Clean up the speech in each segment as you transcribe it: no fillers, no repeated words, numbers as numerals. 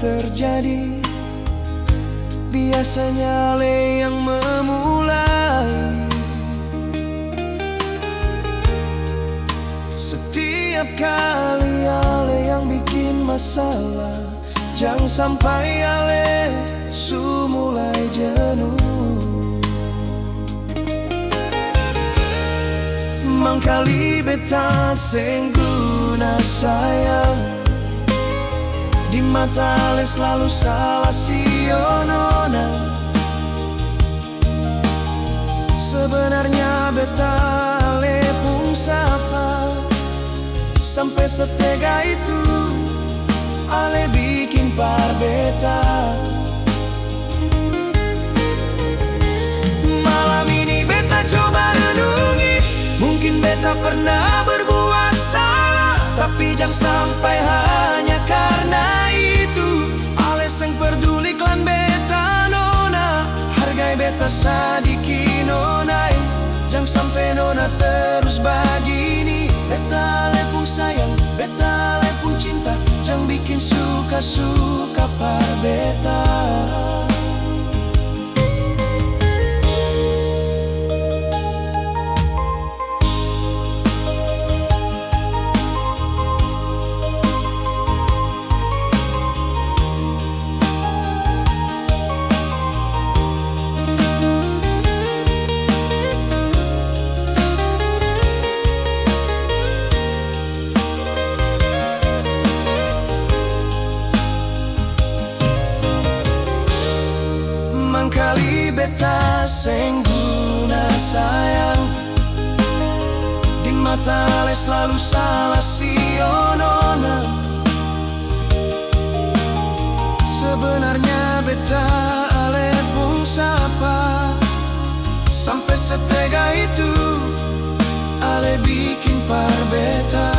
terjadi. Biasanya Ale yang memulai. Setiap kali Ale yang bikin masalah, jangan sampai Ale mulai jenuh. Mangkali beta seng guna sayang, di mata Ale selalu salah si nona. Sebenarnya beta Ale pun sapa, sampai setega itu Ale bikin par beta. Malam ini beta coba renungi, mungkin beta pernah berbuat salah, tapi jangan sampai hanya karena itu Ale seng peduli klan beta nona. Hargai beta sadiki nona, jangan sampai nona terus begini. Beta Ale pun sayang, beta Ale pun cinta, jangan bikin suka-suka par beta. Mangkali beta seng guna sayang, di mata Ale selalu salah si nona. Sebenarnya beta Ale pun sapa, sampai setega itu Ale bikin par beta.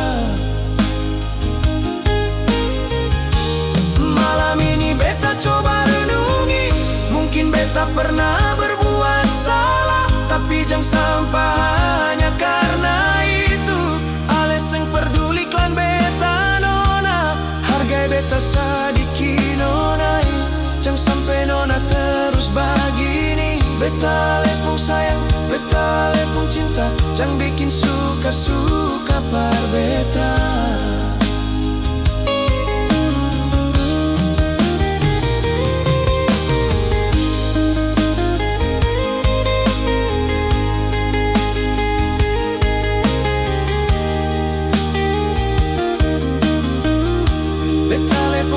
Malam ini beta coba renungi, mungkin beta pernah berbuat salah, tapi jangan sampai hanya karena itu Ale seng peduli klan beta nona. Hargai beta sadiki nona, jangan sampai nona terus begini. Beta Ale pun sayang, beta Ale pun cinta, jangan bikin suka-suka par beta.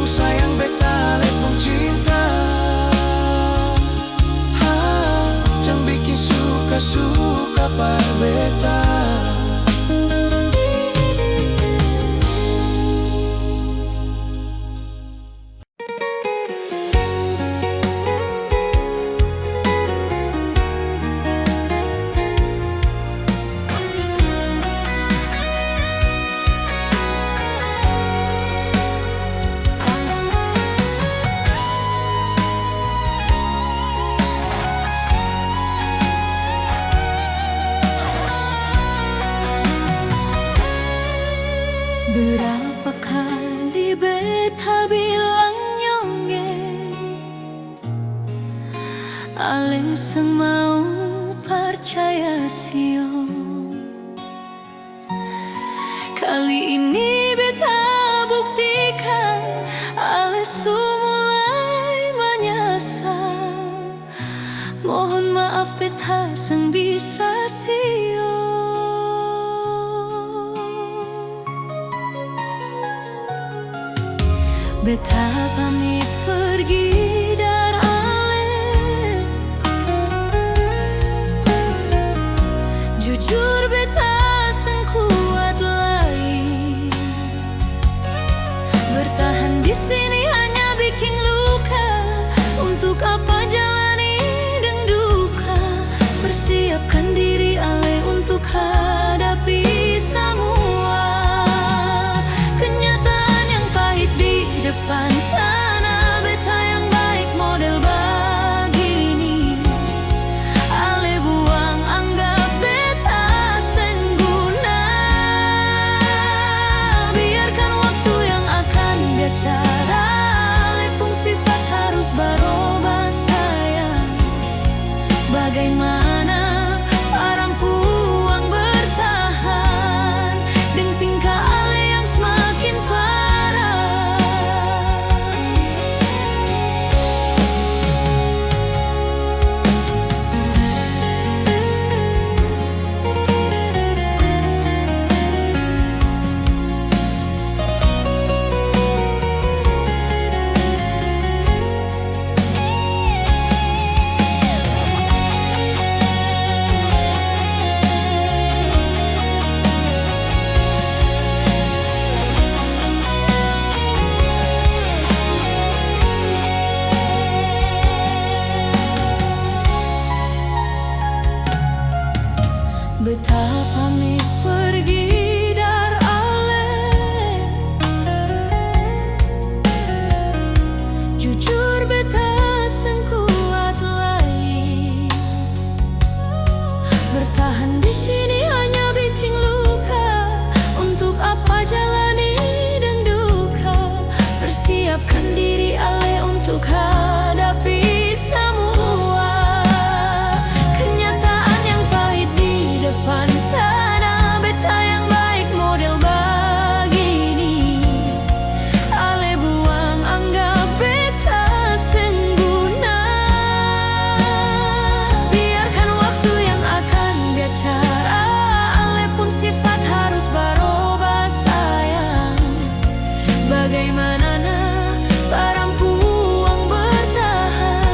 Sayang beta Ale pun cinta, jangan bikin suka-suka par beta. Berapa kali beta bilang nyonge, Ale seng mau percaya sio. Kali ini beta buktikan Ale mulai menyesal. Mohon maaf beta seng bisa sio. Beta pamit pergi dari Ale, jujur beta seng kuat lagi. Bertahan di sini hanya bikin luka. Untuk apa jalani deng duka? Persiapkan diri Ale untuk hadapi semua kenyataan yang pahit di depan sana. Beta yang baik persiapkan diri ale untuk hadapi semua kenyataan yang pahit di depan sana. Beta yang baik model begini, ale buang anggap beta sengguna. Biarkan waktu yang akan bicara, ale pun sifat harus berubah sayang. Bagaimana perempuan bertahan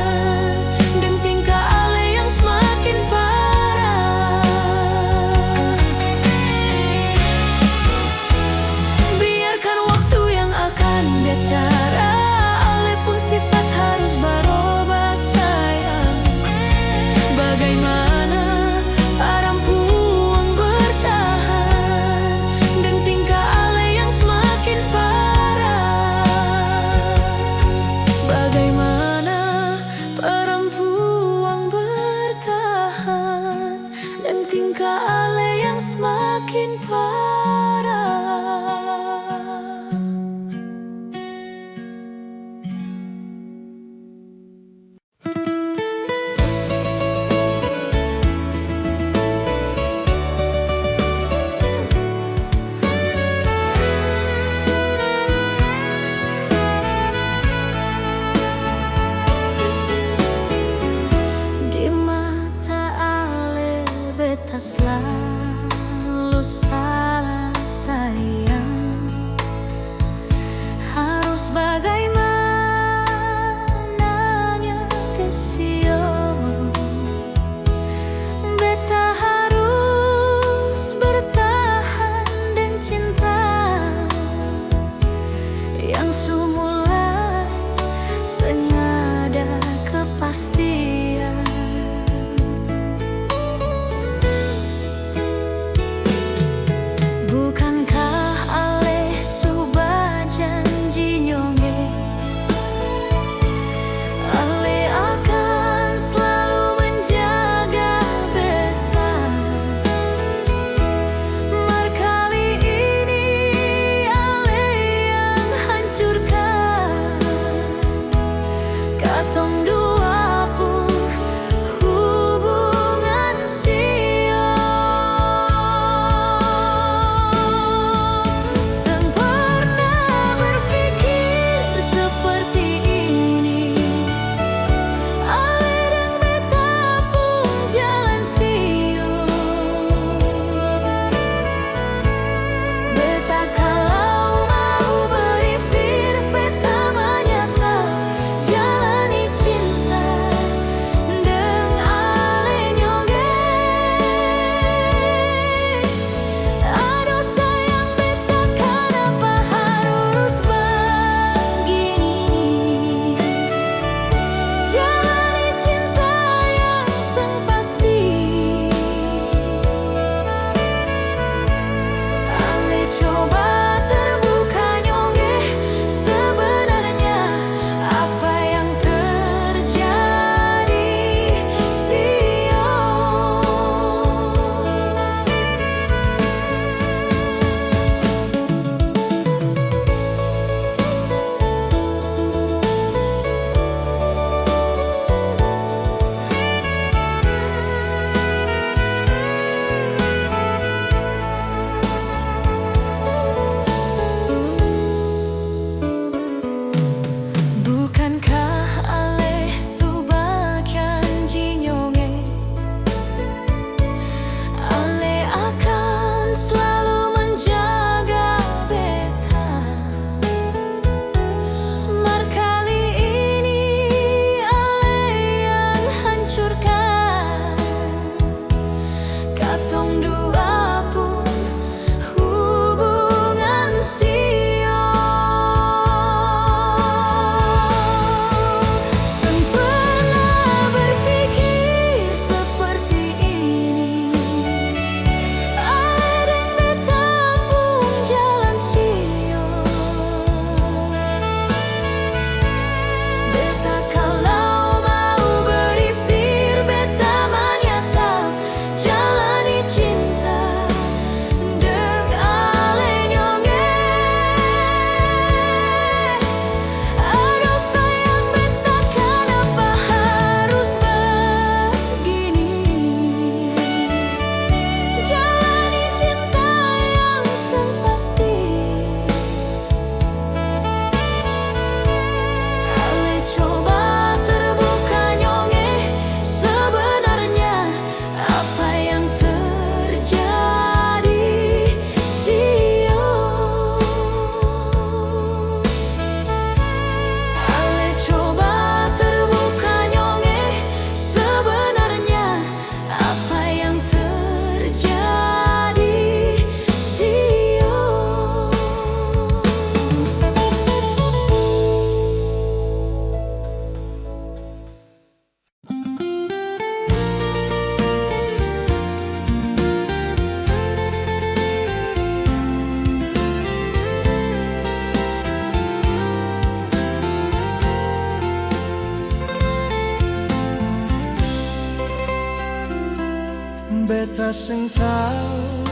beta sing tahu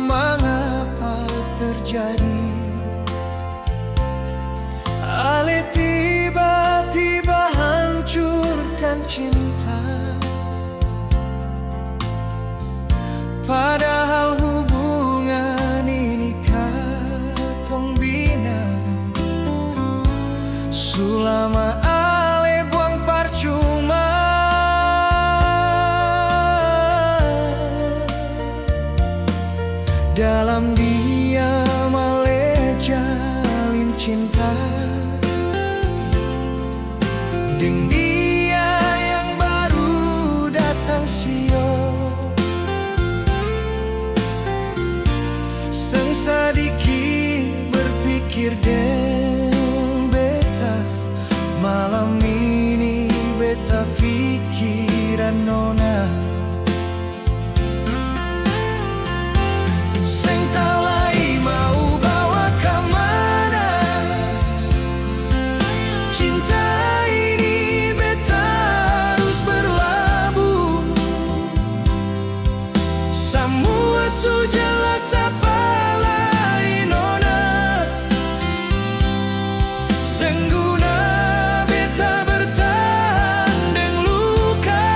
mengapa terjadi. Ale tiba-tiba hancurkan cinta, padahal hubungan ini katong bina. Sulama ale buang percuma, dalam diam ale jalin cinta dengan dia yang baru datang sio. Sang sedikit berpikir deng beta, malam ini beta pikiran nona. Seng tahu lagi mau bawa kemana, cinta ini beta harus berlabuh. Semua sudah jelas apa lain nona, sengguna beta bertahan dengan luka.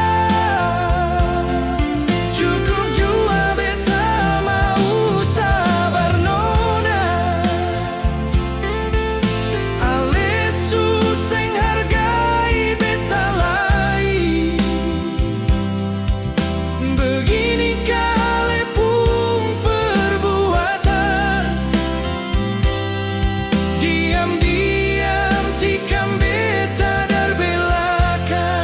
Cukup jua beta mau sabar nona, ale suseng hargai beta lai. Begini kali pun perbuatan, diam-diam tikam beta dar belakang.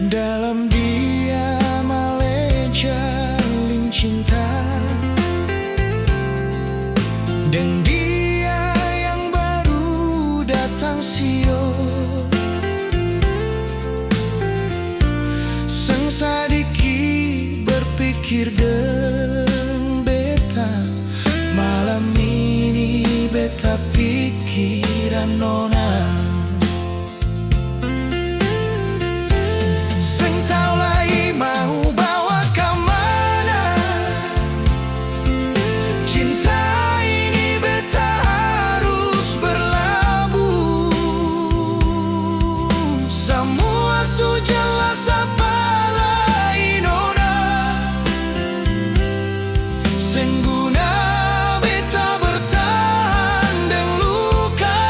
Dalam diam ale jalin cinta dengan dia yang baru datang sio. Sang sedikit berpikir deng beta, malam ini beta pikiran nona. Seng tahu lagi mau bawa kemana, cinta ini beta harus berlabuh. Semua sudah jelas apa lain nona, sengguna beta bertahan dengan luka.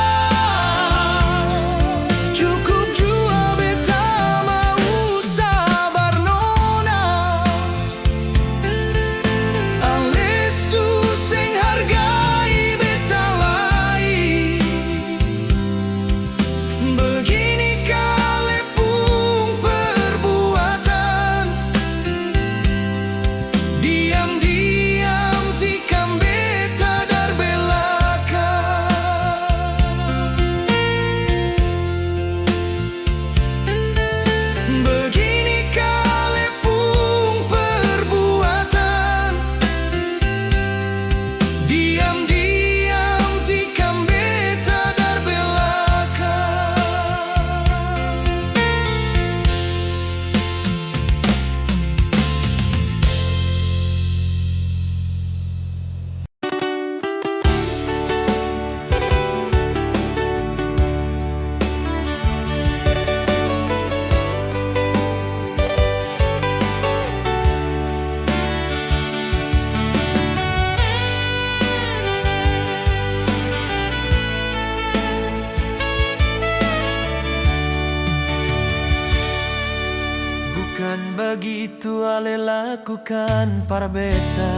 Cukup jua beta mau sabar nona, ale suseng hargai beta lai. Begini kali pun perbuatan, diam-diam tikam beta dar belakang. Begini kali pun perbuatan, diam-diam tikam beta dar belakang. Bukan begitu ale lakukan para beta,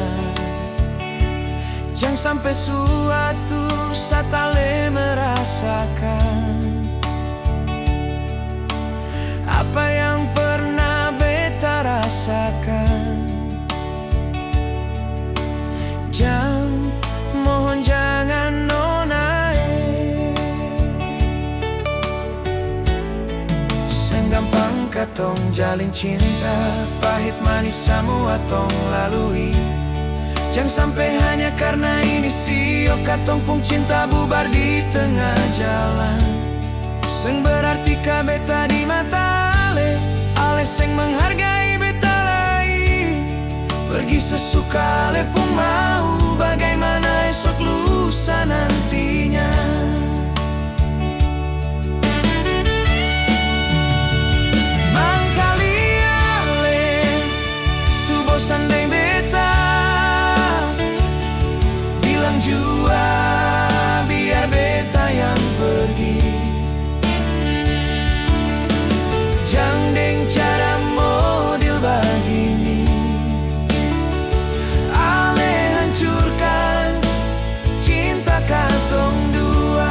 jangan sampai suatu saat ale merasakan apa yang katong jalin cinta, pahit manis semua tong lalui. Jangan sampai hanya karena ini sio katong pung cinta bubar di tengah jalan. Seng berarti ka beta di mata ale seng menghargai beta lagi. Pergi sesuka ale pun mau, bagaimana esok lusa nantinya. Mangkali ale subosan deng beta, bilang jua biar beta yang pergi. Jangan deng cara model begini, ale hancurkan cinta katong dua.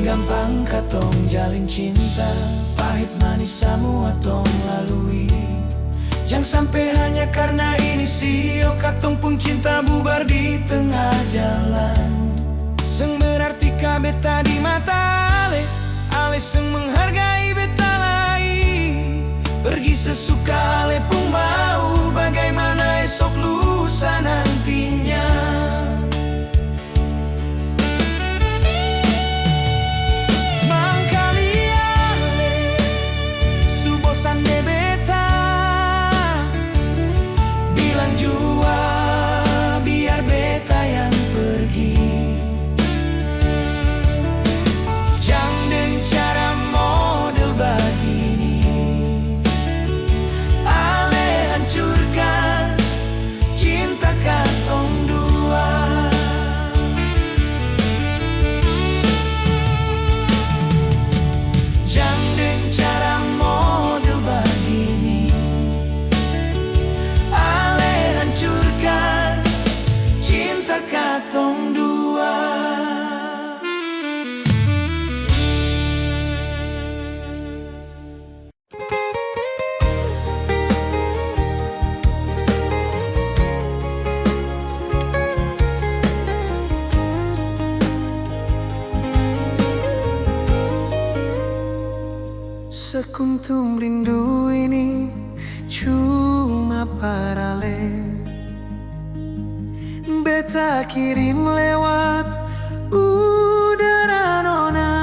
Gampang katong jalin cinta, pahit manis semua tong lalui. Jangan sampai hanya karena ini sio katong pun cinta bubar di tengah jalan. Seng berarti ka beta di mata ale seng menghargai beta lagi. Pergi sesuka ale pun mau, bagaimana esok lusa nantinya. Sekuntum rindu ini cuma paralel, beta kirim lewat udara nona,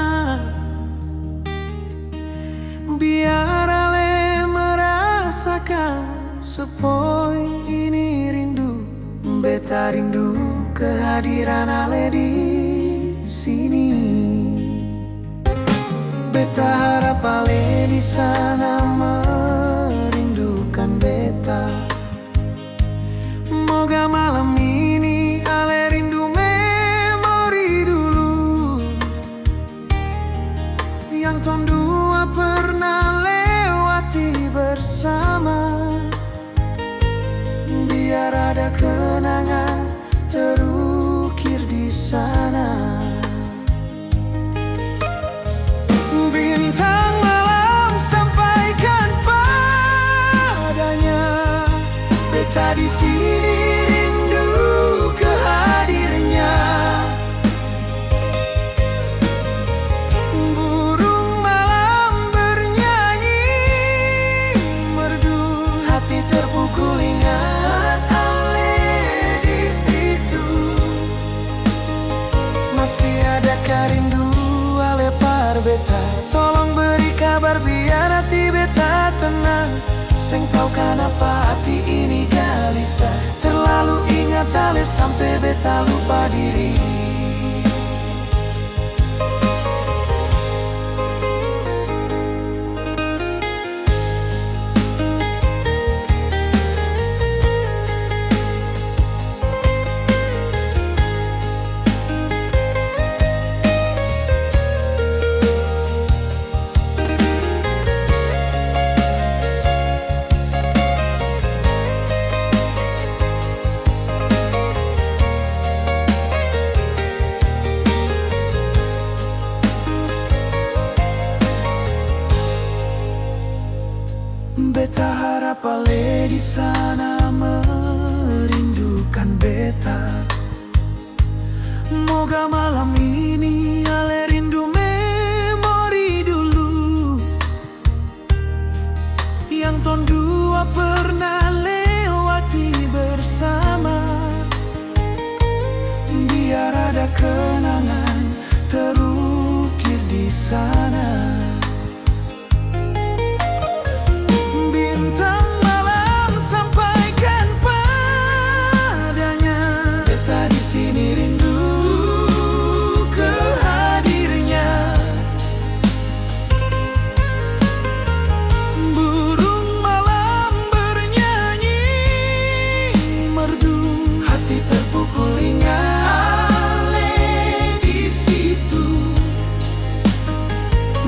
biar ale merasakan sepoi ini rindu. Beta rindu kehadiran ale di sini. Beta harap ale di sana merindukan beta. Moga malam ini ale rindu memori dulu yang ton dua pernah lewati bersama. Biar ada kenangan terukir di sana. Bintang malam sampaikan padanya, beta di sini rindu kehadirannya. Burung malam bernyanyi merdu, hati terpukul ingat ale di situ. Masih adakah rindu ale par beta? Tolong beri kabar biar hati beta tenang. Seng tau kenapa hati ini gelisah, terlalu ingat ale sampai beta lupa diri. Betapa le di sana merindukan beta. Moga malam ini ale rindu memori dulu yang ton dua pernah lewati bersama. Biar ada kenangan terukir di sana. Bintang malam sampaikan padanya, beta di sini rindu ke hadirnya. Burung malam bernyanyi merdu, hati terpukul ingat ale di situ.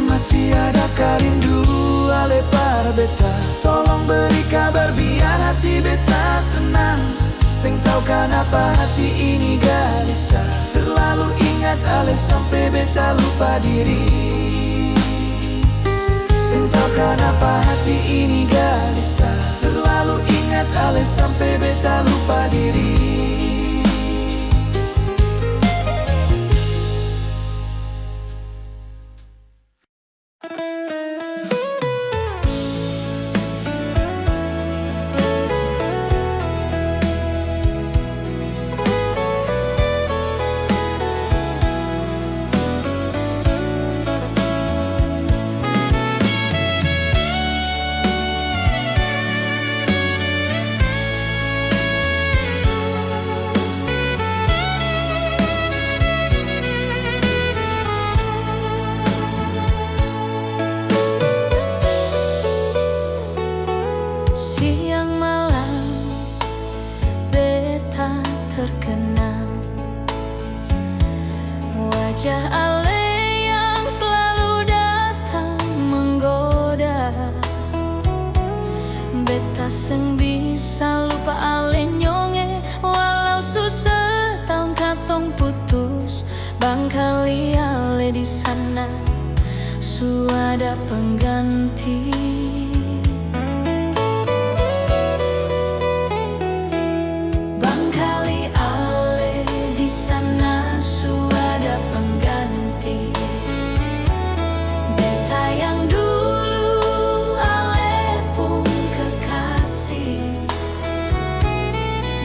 Masih adakah rindu ale para beta? Tolong beri kabar biar hati beta tenang. Sing tau kenapa hati ini gelisah, terlalu ingat ale sampai beta lupa diri. Sing tau kenapa hati ini gelisah, terlalu ingat ale sampai beta lupa diri. Siang malam beta terkenang, wajah ale yang selalu datang menggoda. Beta seng bisa lupa ale nyonge, walau susah tahun katong putus. Bangkali ale di sana suada pengganti. Bangkali ale di sana suada pengganti. Beta yang dulu ale pun kekasih,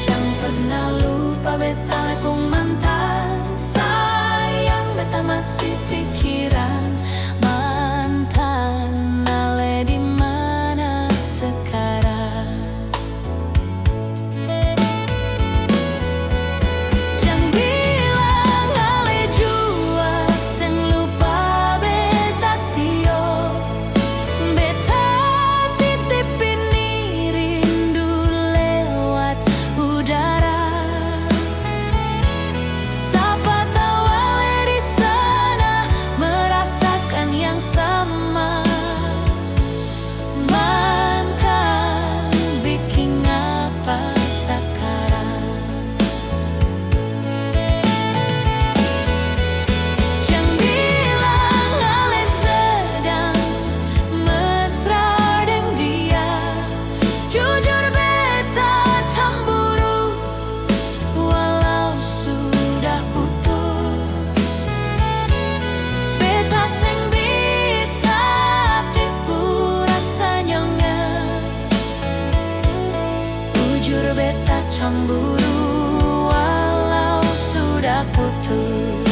jangan pernah lupa beta le pun mantan. Sayang beta masih pikiran mantan ale di mana sekarang. Jangan bilang ale jua seng lupa beta sio. Beta titipin ni rindu lewat udara. Siapa tahu ale di sana merasakan yang sama. Mantan bikin apa sekarang? Jangan bilang ale sedang mesra dengan dia. Jujur beta cemburu walau sudah putus. Beta seng bisa tipu rasanya. Jujur beta cemburu walau sudah putus.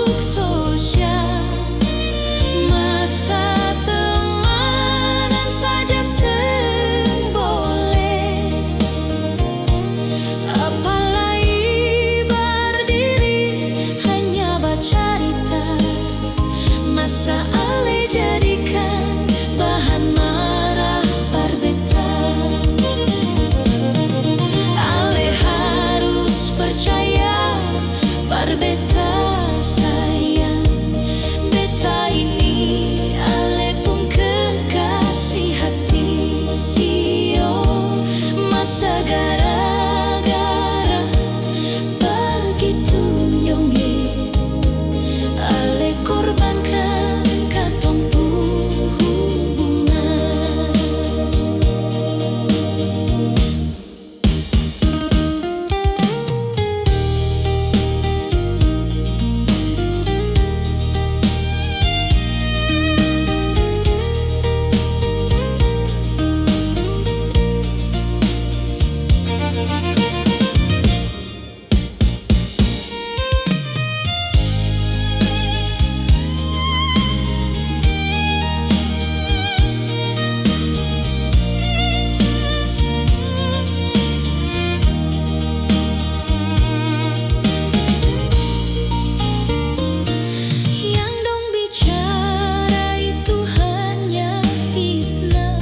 makhluk sosial. Masa temanan saja seng boleh, apalagi berdiri hanya bercerita. Masa ale jadikan bahan marah berbeta. Ale harus percaya berbeta sayang. Beta ini ale pun kekasih hati sio. Masa gara-gara begitu nyongge, ale korbankan katong pun hubungan. Yang dong bicara itu hanya fitnah.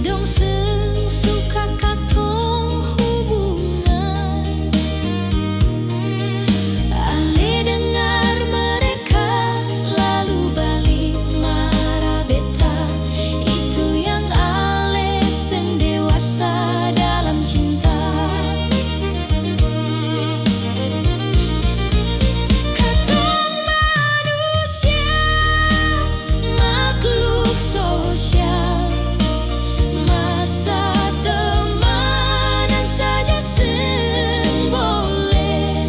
Dong seng suka katong hubungan. Ale dengar mereka lalu balik marah beta. Itu yang ale seng dewasa dalam cinta. Katong manusia, makhluk sosial. Masa temanan saja seng boleh,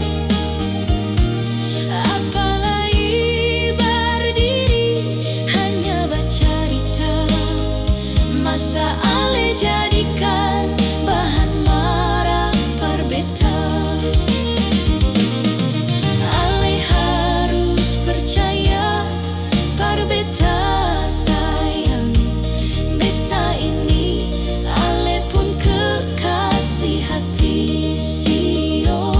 apalagi berdiri hanya bercerita. Masa ale jadikan bahan marah berbeta. Ale harus percaya berbeta sayang. Beta ini ale pun kekasih hati sio.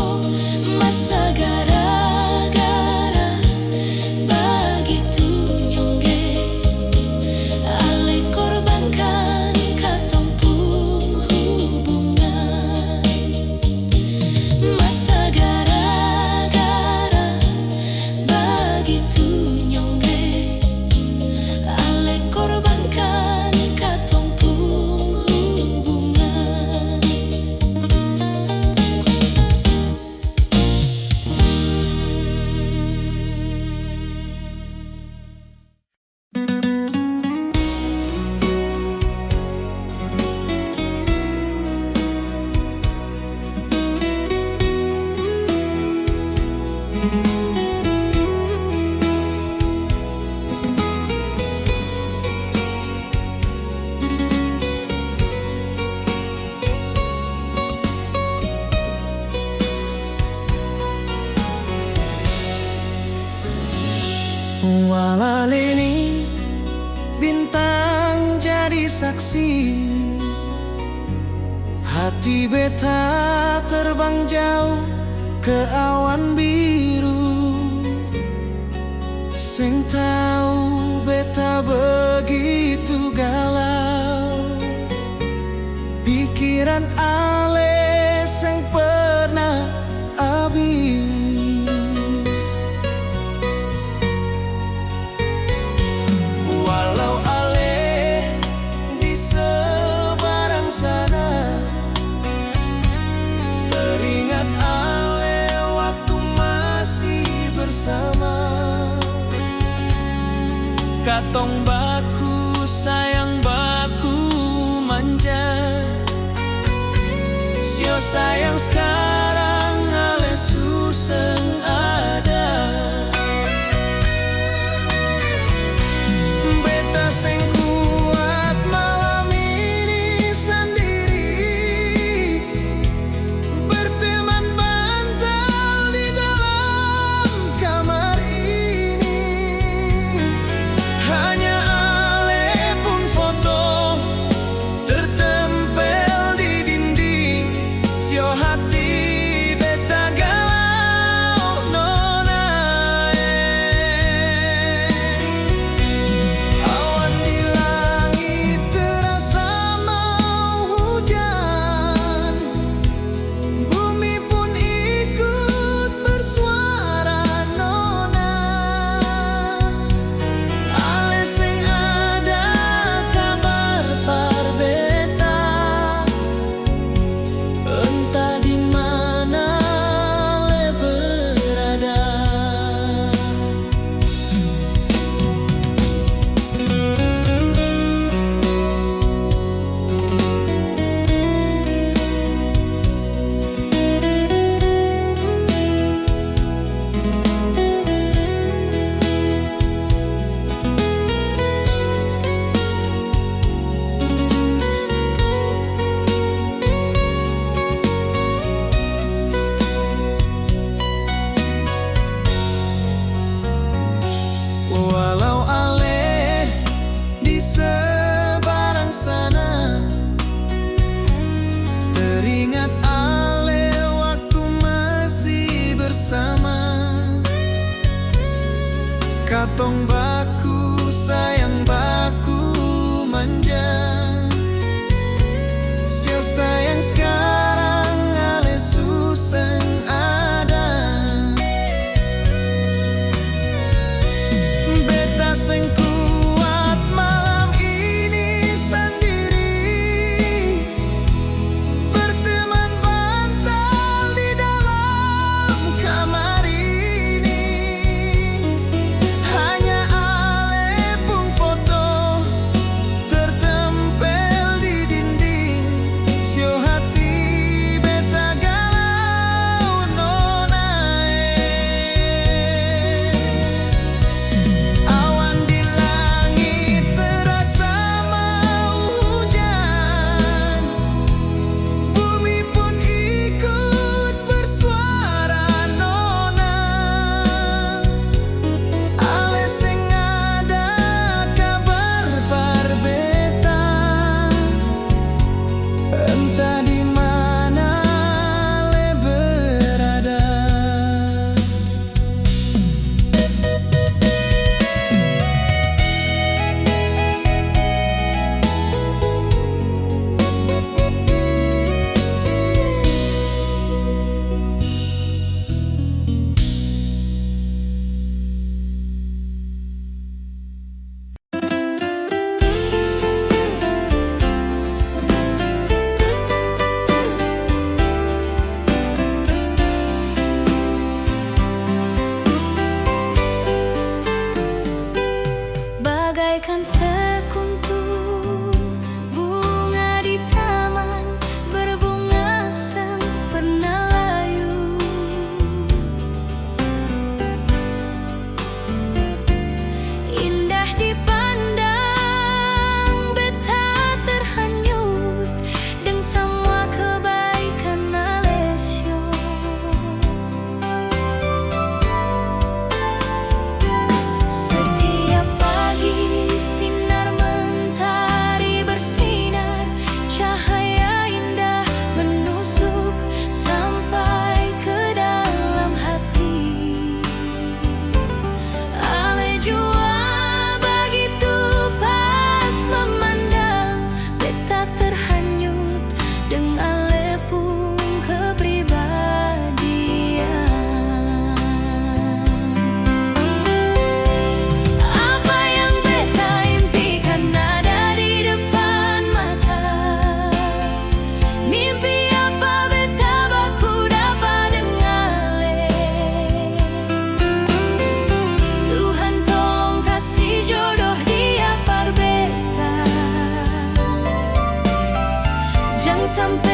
Masa gara-gara begitu nyongge, ale korbankan katong pun hubungan. Masa gara-gara begitu nyongge, ale korbankan katong pun hubungan. Walalini bintang jadi saksi, hati beta terbang jauh ke awan biru. Seng tahu beta begitu galau, pikiran ale seng pernah habis. Walau ale di seberang sana, teringat ale waktu masih bersama. Katong baku sayang baku manja, sio sayang sekarang ale suseng ada. Beta seng kuat malam ini sendiri, berteman bantal di dalam katong baku sayang baku manja. Sio sayang sekarang ale susah ada. Beta sing kuat malam ini sendiri, berteman bantal di dalam kamar ini. Hanya ale pun foto tertempel di dinding. Sio hati beta galau nona. Awan di langit terasa mau hujan, bumi pun ikut bersuara nona. Ale sing ada kabar par beta, entah di mana ale berada. Bagaikan sekuntum bunga di taman, berbunga sempurna layu. Indah dipandang, beta terhanyut dengan semua kebaikan Alesio. Setiap pagi sinar mentari bersinar, cahaya indah menusuk sampai ke dalam hati. Ale jua begitu pas memandang, beta terhanyut dengan ale pun kepribadian. Apa yang beta impikan ada di depan mata. Mimpi apa beta baku dapat dengar. Tuhan tolong kasih jodoh dia par beta. Jangan sampai